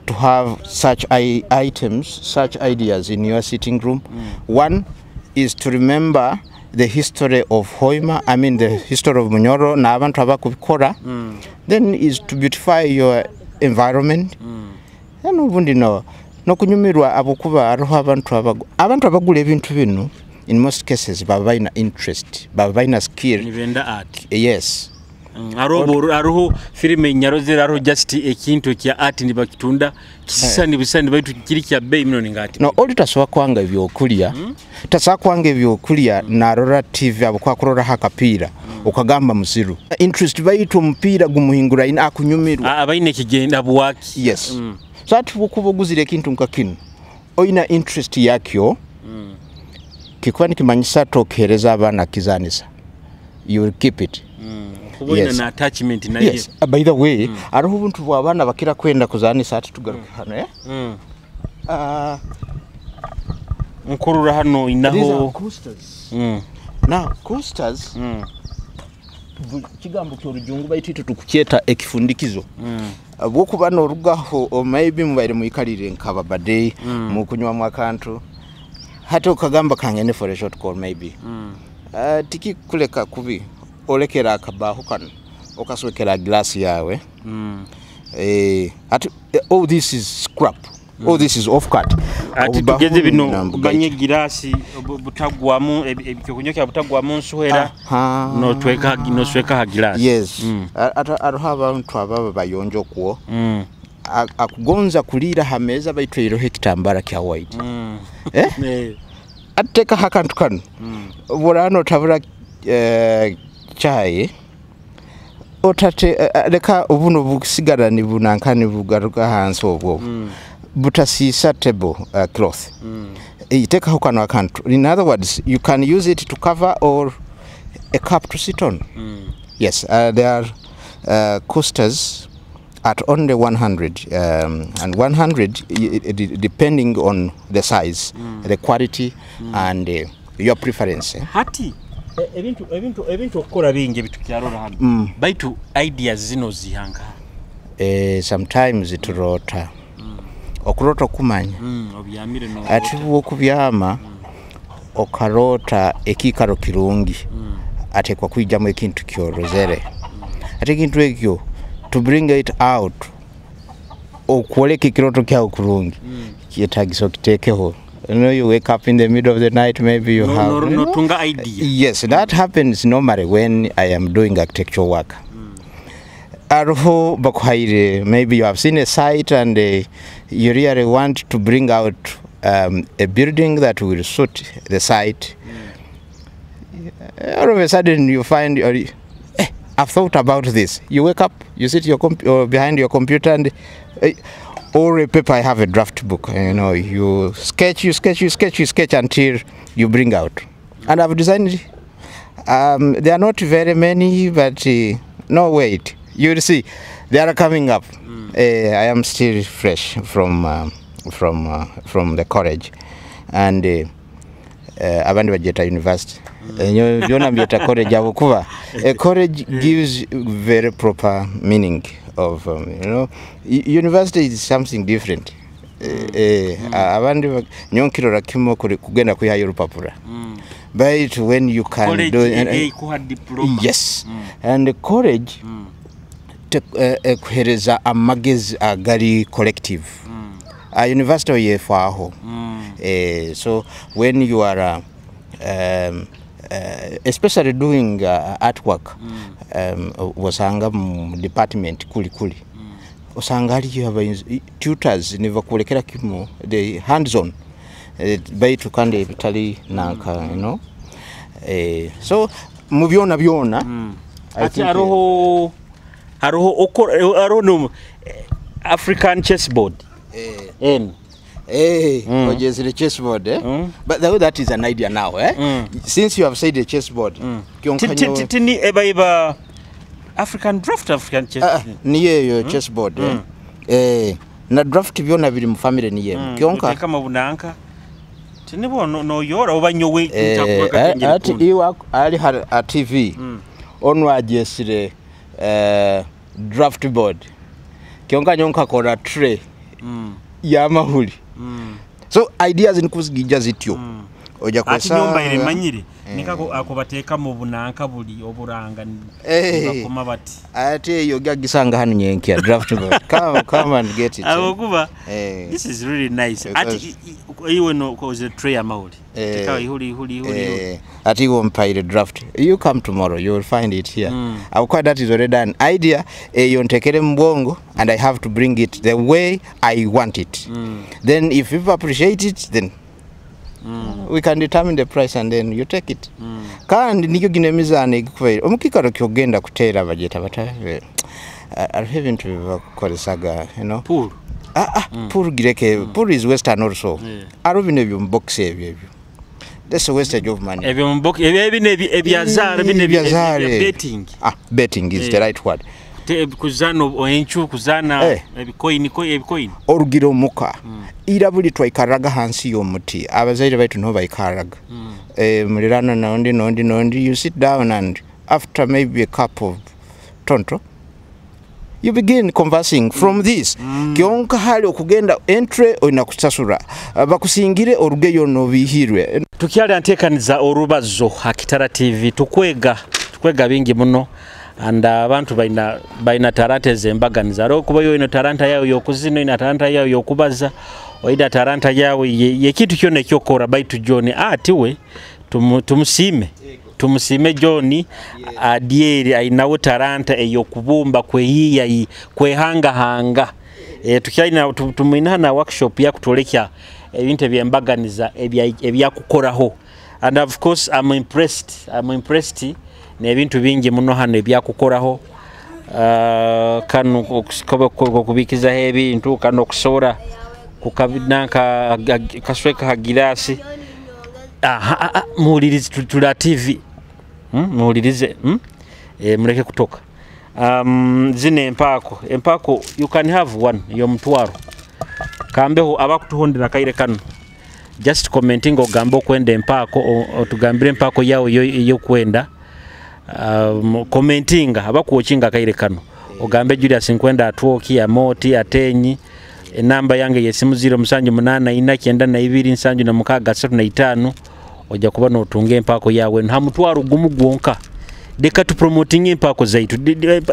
to have such items, such ideas in your sitting room. One is to remember the history of Hoima, the history of Munyoro, na abantu abakubikora. Then is to beautify your environment. And ubundi no kunyumirwa abukuba aroho abantu abagula ebintu bino. In most cases babaina interest, babaina skill. Nivenda art. Yes. Aroho filime nyarozera aroho just ekintu kya art ni bakitunda kisisani bisani baitu kiri kya bei mino ngati. No oli taswa kwanga ebyokulya. Taswa kwanga ebyokulya na rora TV abukwa kurora hakapira ukagamba musiru. Interest baitu mpira gumuhingura ina akunyumirwa. Abaine kigenda buwaki. Yes. So ati bukubuguzire kintu nkakino. Oina interest yakyo. Kikwani Kumanyisa tokereza abana kizanisa. You will keep it. Yes. Attachment na yes. By the way, aroho ubuntu bw'abana bakira kwenda kuzanisa ati tugaruke hano nkurura hano inaho. These are coasters. Now coasters kigambo ky'orujungu bayitito tukukyeta ekifundikizo. Bwokuba n'orugaho or maybe mubaire muyikalire nkababade mu kunywa mwakantu hata ukagamba kangene for a short call maybe. Tiki kuleka kubi olekera akabaho kano okaswekera glass yawe. Oh, this is scrap. Oh, this is off cut. Ati tugeze bino banye girasi butagwamu ebyokunyoka butagwamu nsuhera no sweka ha glass. Yes. Aroha abantu ababa bayonjo kuo. Akugonza kulira hameza bayitwero hekitambara kya white. Ateka hakantu kano. Borano tabura chai otate leka obuno busigara ni bunankani bugaruka hanso obwo. Butasisa table cloth. Iteka hokano akantu. In other words, you can use it to cover or a cup to sit on. Yes, there are coasters at only 100 and 100 depending on the size, the quality and your preference. Hati ebintu okora bingi bitukyarora hano. Baitu ideas zino zihanga. Sometimes iturota. Okurota kumanya. Obyamire no. Ati okubyama okarota ekikaro kirungi. Ate kwa kwijamo ekintu kyorozere. Ate kintu ekyo to bring it out okwoleka kiroto kya kurungi kietagiso kitekeho. You know, you wake up in the middle of the night, maybe you have no tunga idea. Yes, that happens normally when I am doing architectural work. Arho Bakhaire, maybe you have seen a site and you really want to bring out a building that will suit the site. All of a sudden you find, I've thought about this. You wake up, you sit behind your computer and or a paper, I have a draft book. You know, you sketch until you bring out. And I've designed, they are not very many, but no, wait. You will see, they are coming up. I am still fresh from the college, and abandi bajeta university. Yona mjeta college abukuba. A college gives very proper meaning of university is something different. Abandi nyonkirora kimo kugenda kuya urupapura. But when you can college, do yes, and the college kuhereza amagezi agari collective. A university ye faho. So when you are especially doing artwork, wasanga department kuli. Osanga you have tutors never kulekera kimo the hands-on. By to kande vitali nanka, you know. So mubiona. Ati aroho African chessboard. Just the chessboard, But that is an idea now, Since you have said the chessboard, Tini eba African chessboard. Niye your chessboard, Na draft byona biri mu family niye. Kyonka kama bunanka. Tinibo no yora obanyo we ati iwa ali ha TV. Onwa jesire draft board. Kyonka nyonka kora tray. Ya mahuli. So ideas nkuzigija zityo. Oja kwesa. Ati nyumba ile manyire. Nikako akobateka mu bunanka buli oburanga bakoma bati. Ati yo gagisanga hanu nyenki draft board. Come and get it. Awokuba. This is really nice. Ati iwe no cause a tray amount. Teka huli. Ati wo mpaire draft. You come tomorrow, you will find it here. Awukwa that is already an idea. Yontekere mbongo and I have to bring it the way I want it. Then if people appreciate it, then we can determine the price and then you take it. Kandi niyo ginemizane gikwe. Omukikaro kyogenda kutera bajeta batawe. Are having to koresaga, you know. Pool. Pool gireke. Pool is western also. Arobine byumbox ebyo. That's a wastage of money. Ebyumbox ebyazara betting. Betting is the right word. Kuzana oenchu kuzana ebikoin orugiro muka irabuli twaikaraga hansi yomuti abazaire baitu no baikaraga mulirana nondi you sit down and after maybe a cup of tonto you begin conversing from this kyonka hali okugenda entry oina kusasura bakusingire orugeyo no bihirwe tukyali antekaniza orubazo Kitara TV tukwega bingi muno and abantu baina tarante zembaganiza ro kuba yo ino taranta yayo yokuzino ina taranta yayo yokubaza oida taranta yawo ye kitu kyone kyokora baitu John atiwe tumusime John adieri ainawo taranta eyokubumba kweyiya kwehanga tukyalina tumina na workshop ya kutolekya ebintu byembaganiza ebyakukoraho and of course I'm impressed nebintu bingi muno hano ebyakukoraho kanu kubikiza ebintu kanu okusora kukabinanka kasweka hagirasi muulirize tula TV muulirize muleke kutoka zine empako you can have one yo mtwaro kambeho abakutuhondera kaire kanu just commenting ogambo kwenda empako otugambire empako yawo yo kwenda commenting abakuochinga kaire kano ogambe Julius nkwenda atwoki ya moti atenyi enamba yange yesimu 078992 oja kuba no tunge empako yawe nhamutwaro gumu gwonka deka tu promoting empako zaitu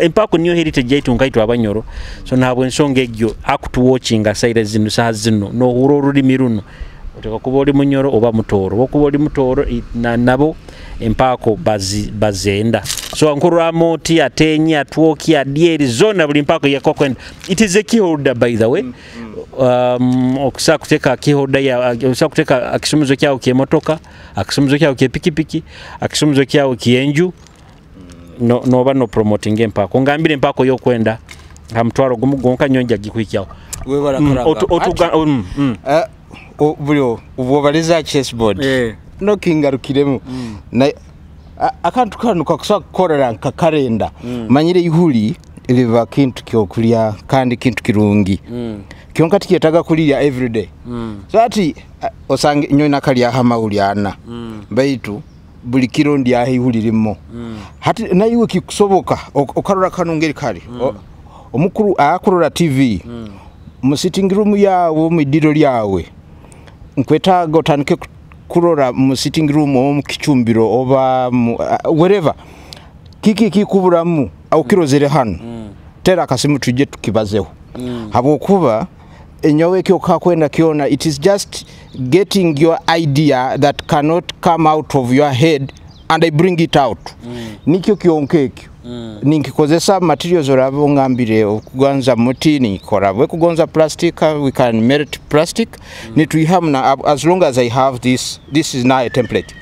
empako niyo heritage yaitu ngaitu abanyoro so nabwo nsonge egyo akutu watching aside zinu saha zino no huroro limiruno oteka kuba oli munyoro oba mutooro okuba oli mutooro nabo empaako bazenda so nkururamu oti atenyi atwoki adieri zona buli mpaako yakokwenda. It is a key holder by the way. Okusa kuteka key holder ya okusa kuteka akisumuzo kyao kyemotoka, akisumuzo kyao kyepikipiki, akisumuzo kyao kyenju noba no promoting empaako ngambire empaako yokwenda hamtwaro gumugonka nyonja gikwikyawo we barakaraga bulyo ubwobaliza chessboard no kingarukiremu na akantu kanu kakusa kukorera nka kalenda manyire ihuli liva kintu kyokulya kandi kintu kirungi kyonka tikiyetaga kulya everyday so ati osange nyoina kalya hamawuli ana baitu buli kirondi ahihulirimo hati nayiwe kikusoboka okarora kanongeri kali omukuru akurora TV mu sitting room yawo mu diro lyawe nkwetaga otanike kurora mu sitting room omu kichumbiro oba wherever kikuburamu au kirozere hano tera akasimu tuje tukibazeho habokuba enyowe kyo kakwenda kiona it is just getting your idea that cannot come out of your head and I bring it out nikyo kyonkekyo ninkikozesa materials orabo ngambire okugonza muti nikora bwe kugonza plastic we can melt plastic nituihamna as long as I have this is now a template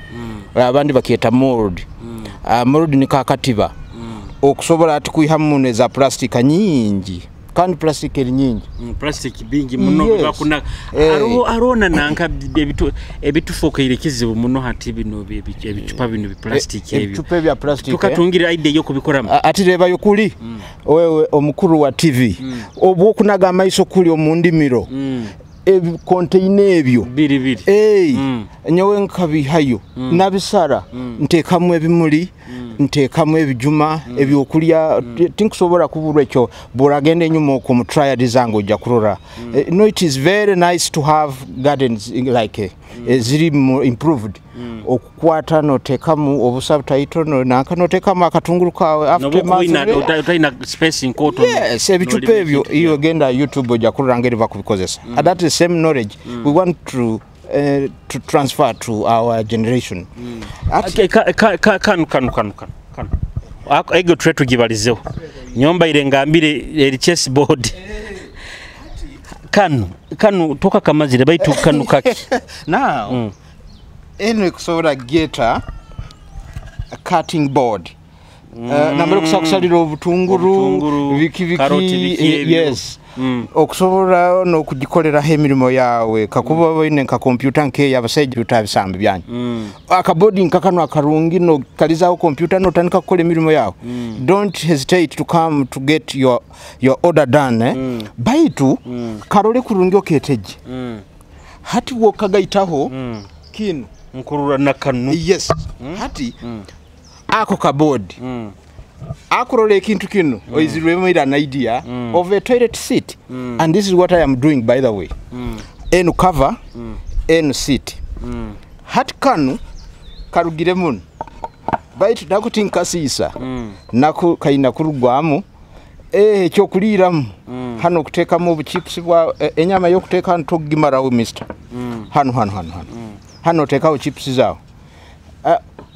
abandi bakieta mold mold ni kakatiba okusobola ati kuihamune za plastic nyingi kandi plastic nyingi plastic bingi muno bakuna arona nanka ebitufokeire kizibu muno hati bino ebicupa bino bi plastic ebyo ebicupa bya plastic tukatungira idea yo kubikora ati reba yokuli wewe omukuru wa TV obwo kunaga amaiso kuli omundimiro container ebyo biri nyowe nkabihayo nabisara ntekamu ebimuli ntekamu ebijuma ebyokulya tinkusobora kubura ekyo boragende nyumo ku triad zango ja kurora no it is very nice to have gardens like ziri improved okukwata no tekamu obusabtaito no nakanotekama akatunguru kawe after utaina spacing cotton yes ebicupa ebyo iyo genda YouTube ja kurora ngeri bakubikozesa that is same knowledge we want to transfer to our generation. Kan. Ego try to gibalizeho. Nyomba irengambire eri chessboard. Kanu toka kamazire baitu kanu kaki. Now. Eno kusobora geta a cutting board. Nambere kusakusalira obutunguru biki yes. Okusobora no kugikolera hemirimo yawe kakuba bine nka computer nke yabaseje utabisambe byanyu akabodi nkakano akarungi no kalizaho computer no tanika kukole emirimo yawe don't hesitate to come to get your order done baitu karole kurungi oketeje hati wokagaitaho kinu nkurura nakanu yes hati ako kabodi akurole kintu kinu oizirwe made an idea of a toilet seat and this is what I am doing by the way enu cover enu seat hat kanu karugire mun baitu nakutinkasisa nako kaina kurugwamu ekyo kuliramu hano kutekamo obuchips bwa enyama yo kuteka ntogimarawo mister hano tekawo chips zao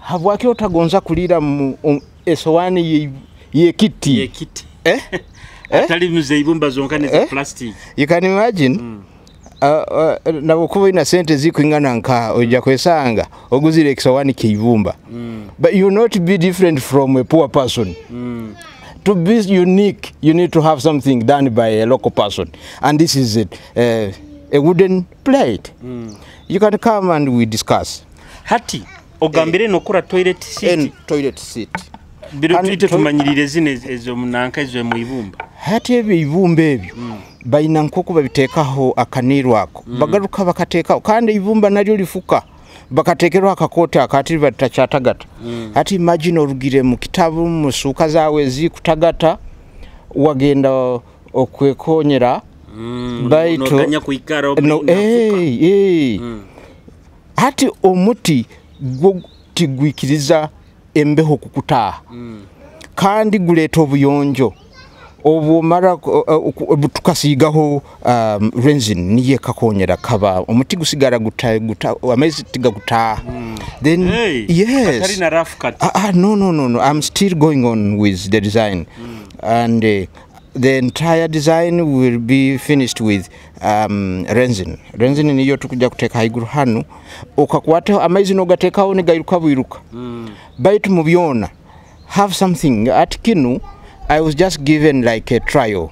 habwake otagonza kulira mu esowani ye kiti atali muzeibumba zonkane za plastic you can imagine nabokuba ina sente zikuingana nka oja kwesanga oguzire esowani keibumba but you not be different from a poor person to be unique you need to have something done by a local person and this is it a wooden plate you can come and we discuss hati ogambire nokura toilet seat birutu tumanyirire zine ezo munanka ezo mu ibumba hati ibumba ebyo bayina nkoko babitekaho akanirwako bagaruka bakateka kandi ibumba naryo lifuka bakatekerwa akakote akatiri batachatagata hati imagine orugire mu kitabu musuka zawe zikutagata wagenda okwekonyera baito noganya kuikara no hati omuti tigwikiriza embeho kukutaha kandi guleto obuyonjo obumara tukasigaho resin niye kakonyera kaba omuti gusigara guta amazing tiga guta then yes no I'm still going on with the design and the entire design will be finished with resin niyo tukuja kuteka haiguru hanu okakwata amazing ogatekaho ne gairuka bwiruka baitu mubyona have something at kinu. I was just given like a trial.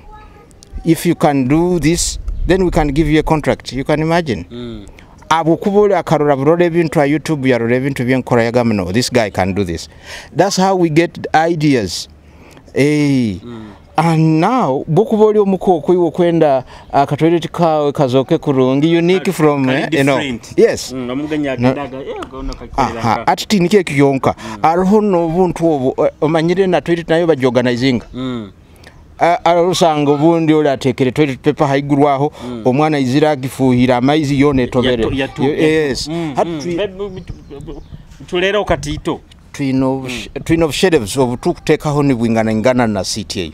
If you can do this, then we can give you a contract. You can imagine. Abukubole akarora brode bintu YouTube ya role bintu byenkora yagamno. This guy can do this. That's how we get ideas. And now bukubole omukoko iwo kwenda akatoilet kawe kazoke kurungi unique from you know. Yes. Ati nike kiyonka ariho no buntu obo omanyire na toilet nayo bajoganizing arusanga ubundi oli atekere toilet paper haigurwaho omwana izira gifuhira amaizi yone tobere yes tulera okatito twin of shelves of tukutekaho ni bwingana na CTA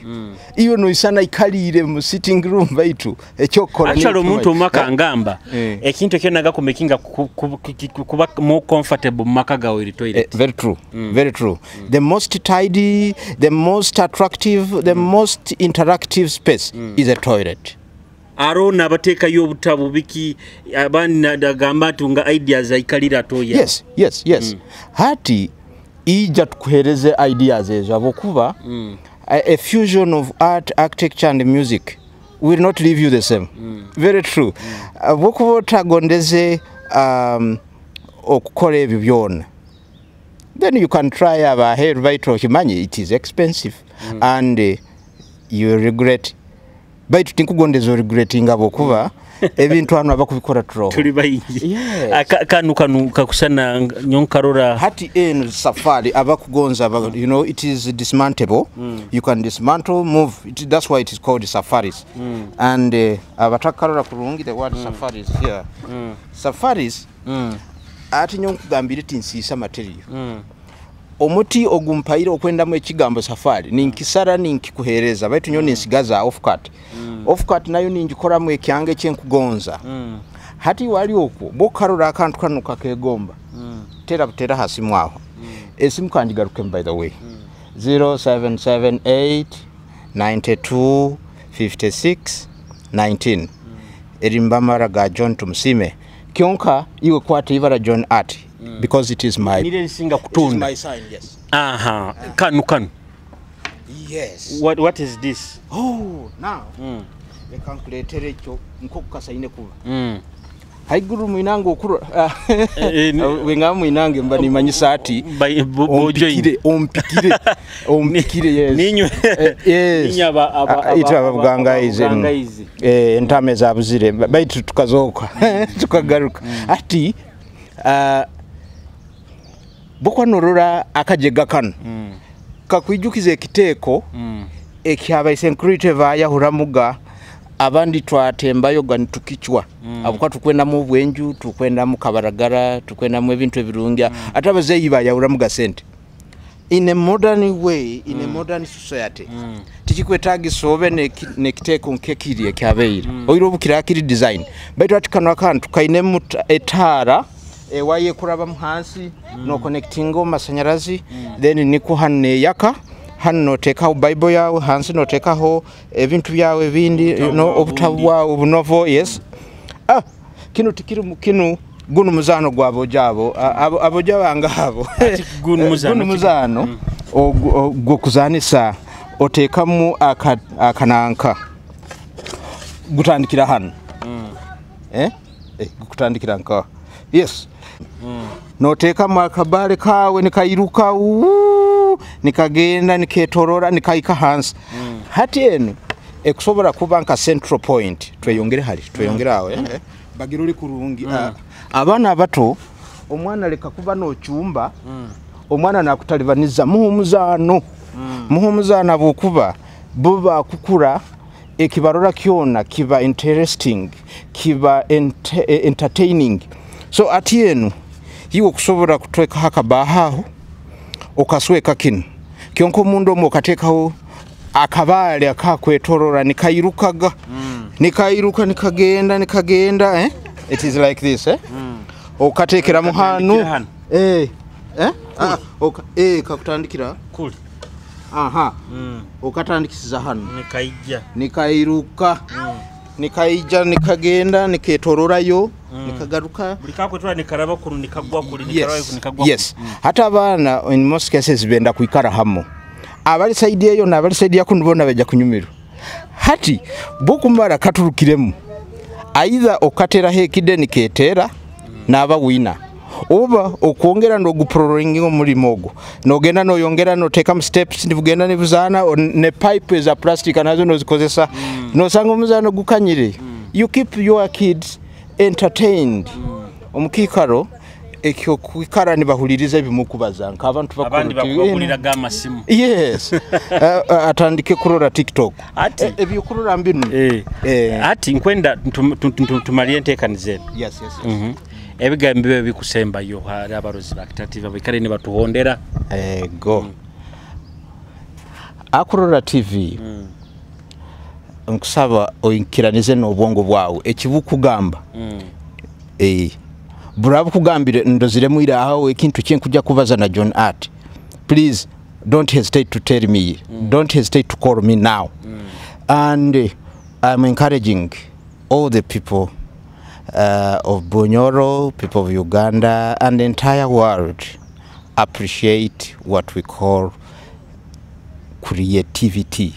iyo no isana ikalire mu sitting room baitu ekyokora actually omuntu maka ngamba ekintu kyenaga kumekinga kuba more comfortable maka gawe iri toilet very true the most tidy, the most attractive, the most interactive space is a toilet. Arona bateka yo butabu biki abani nadagamba tunga ideas ikalira toya. Yes. Hati ija tukuhereze ideas ezo abokuba a fusion of art, architecture and music will not leave you the same. Very true. Abokuba tagondeze okukora ebyo byona. Then you can try our hair vital humanity. It is expensive and you regret. But you think ugondezo regretting abokuba ebintu hano abakubikora tro tuli bayingi kanu kakusana nyonkarora hati en safari abakugonza you know it is dismantable you can dismantle move that's why it is called safaris and abatakarora kurungi the word safaris here safaris ati nyonkugambira tinsisa material omuti ogumpaire okwenda mu ekigambo safari ninkisara ninkikuhereza baitu nyo ninsigaza off cut nayo ninjikora mu ekyange kyenkugonza hati wali okwo bokarora akantu kanu kakegomba tera hasimu aho esimu kanjigaruke by the way 0778 92 56 19 erimbamara ga John Tumusime kyonka iwe kwate ibara John Art because it is my sign. Yes. Kanu. Yes. What is this? Oh, now. The calculator echo nkokukasa ine kuba. Haiguru mwinango okuru wenga mwinange mbani manyisa ati ompikire yes. Ninyo yes. Ninyaba abaganga ize entame zabuzire baitu tukazoka tukagaruka ati boko norora akajega kanu kakwijukize kiteko ekyaba security vaya huramuga abandi twatembayo gani tukichwa abuka tukwenda mu bwenju tukwenda mu kabaragara tukwenda mu ebintu ebirungia atabazeyi baya huramuga sente in a modern way in a modern society tikikwetagi sobe ne kiteko nkekiri ekyabeire oyiro bukirakiri design baitu atikano akantu kaine mu etara waye kuraba muhansi no connectingo masanyarazi then niku hanne yaka hanno tekaho bible yawe hansi no tekaho ebintu byawe bindi no obutabwa obunovo yes kino tikiri mukino gunu muzano gwabojabo abojabanga abo gunu muzano gwo kuzanisa otekamu akananka gutandikira hano gutandikira nka yes noteka makabale kawe nikairuka nikagenda niketorora nikaika hansi hati eno ekusobora kuba nka central point tweyongere awe bagiruri kurungi abana abato omwana leka kuba no cyumba omwana nakutalibaniza muhumuzano abukuba buba kukura ekibarora kiona kiba interesting kiba entertaining so atienu hiwo kusobora kutweka haka bahaho okasweka kinu kyonko mundo mo katekaho akabale akakwetorora nikairukaga nikairuka nikagenda it is like this okatekera muhanu kakutandikira cool okatandikisiza hano nikairuka nikaija nikagenda niketororayo nikagaruka bulikakwetora nikaraba kuru nikagwa kuri nikagwa yes hata abana in most cases benda kuikara hamo abali side eyo na abali side yako ndibona beja kunyumiro hati bokumara katurukiremu either okatera hekide niketera naba wina oba okwongera no guprolonging omulimo ogwo nogenda no yongera no take some steps ndivugenda nibuzana ne pipe za plastic anazo no zikozesa no sanga omuzano gukanyire you keep your kids entertained omukikaro ekyo kwikara nibahuliriza ebimukubaza nka abantu bakulira gama simu yes atandike kurora TikTok ebyo kurora mbinu ati nkwenda tumalie ntekanize yes ebigambo bibe bikusemba yo hari abarozi bakitativa bikare ni batuhondera go akurora TV nkusaba oyinkiranize n'obwongo bwawe ekibukugamba burabu kugambire ndozire muira aho ekintu kyenkujja kubaza na John Art please don't hesitate to tell me don't hesitate to call me now and I'm encouraging all the people of Bunyoro, people of Uganda and the entire world appreciate what we call creativity.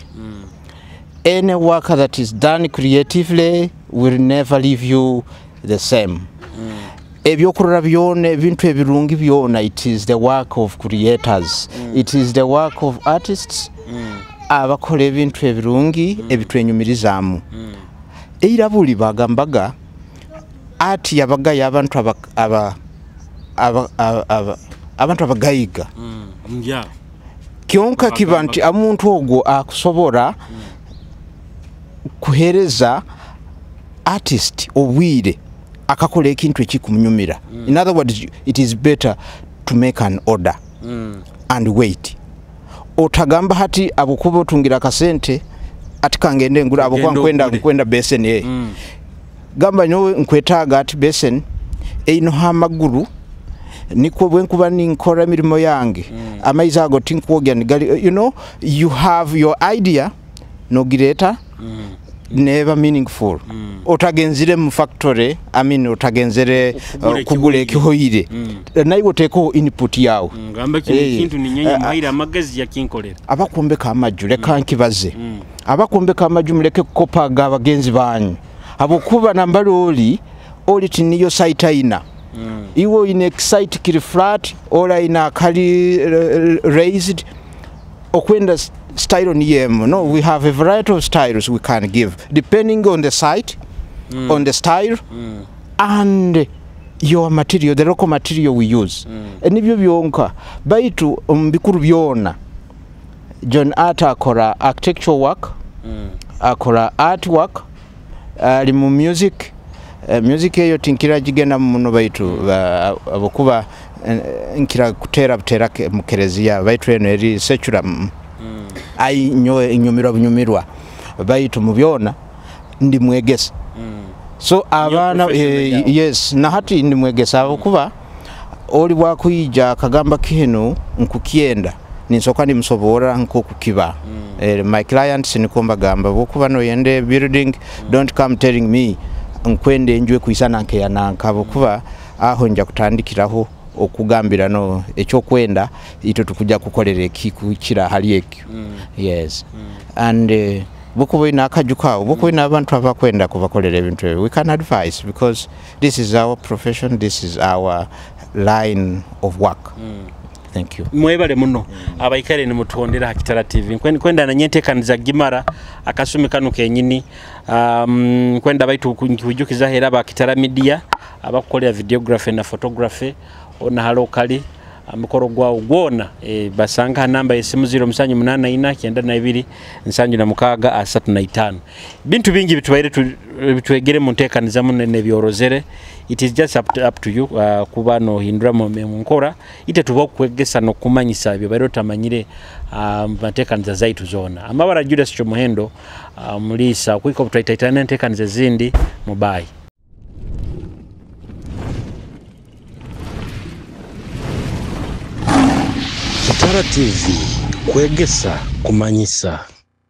Any work that is done creatively will never leave you the same. Ebyokurora byone ebintu ebirungi byona it is the work of creators. It is the work of artists. Abakola ebintu ebirungi ebitwenyumirizamu. Era buli bagambaga ati yabaga yabantu abantu abagayiga kyonka kibanti amuntu ogwo akusobora kuhereza artist obwire akakola ekintu ekikumunyumira in other words it is better to make an order and wait otagamba hati abukuba otungira kasente ati kangende ngura abukwa nkwenda besen gamba nyowe nkwetaga ati besen eino hamaguru niko bwenkuba ninkora mirimo yange amaiza ago tinkwogya nigali you know you have your idea no gireta never meaningful otagenzire mu factory otagenzere kugula ekihoire nayo teko input yawo ngamba kintu ninyenya mahira amagezi yakinkolera abakumbeka amajule kankibaze abakumbeka amajumuleke kopaga abagenzi banyu abokuba nambali oli tiniyo site ina iwo in excite kiri flat ola ina kali raised okwenda style on yem no we have a variety of styles we can give depending on the site on the style and your material the local material we use nibyo byonka baitu mbikuru byona John Art akora architectural work akora artwork ali mu music eyo tinkira jigenda muno baitu abokuba nkira kutera mukerezia baitu eno eri secura ai nyumirwa baitu mubyona ndi mwegesa so abana yes na hati ndi mwegesa abokuba oli bwakuyija kagamba kino nkukienda ninsoka nimsobora nko kukiba my clients nikomba gamba bokuba no yende building don't come telling me nkwende njwe kuisana nke yananka bokuba aho nja kutandikiraho okugambira no ekyo kwenda ito tukujja kukolera ekikukira hali ekyo yes and bokuba ina akajuka bokuba ina abantu abakwenda kubakolera ebintu we can advise because this is our profession this is our line of work thank you mwebale muno abaikare ni mutondera Kitara TV kwenda na nyentekaniza gimara akasumi kanu kenyini kwenda baitu kujukiza hera ba Kitara media abakolera videography na photography ona halokali mukoro gwawo gwona basanga namba esimu 078492 bintu bingi bitubaire bitwegere mu nteekaniza munene byorozere. It is just up to you kuba no hindura mu nkora ite tuba Kwegesa no Kumanyisa byo bero tamanyire batekaniza zaitu zona amabara Julius Chomuhendo mulisa kwiko butaitaitana nteekaniza zindi mubai. Kitara TV, Kwegesa, Kumanyisa.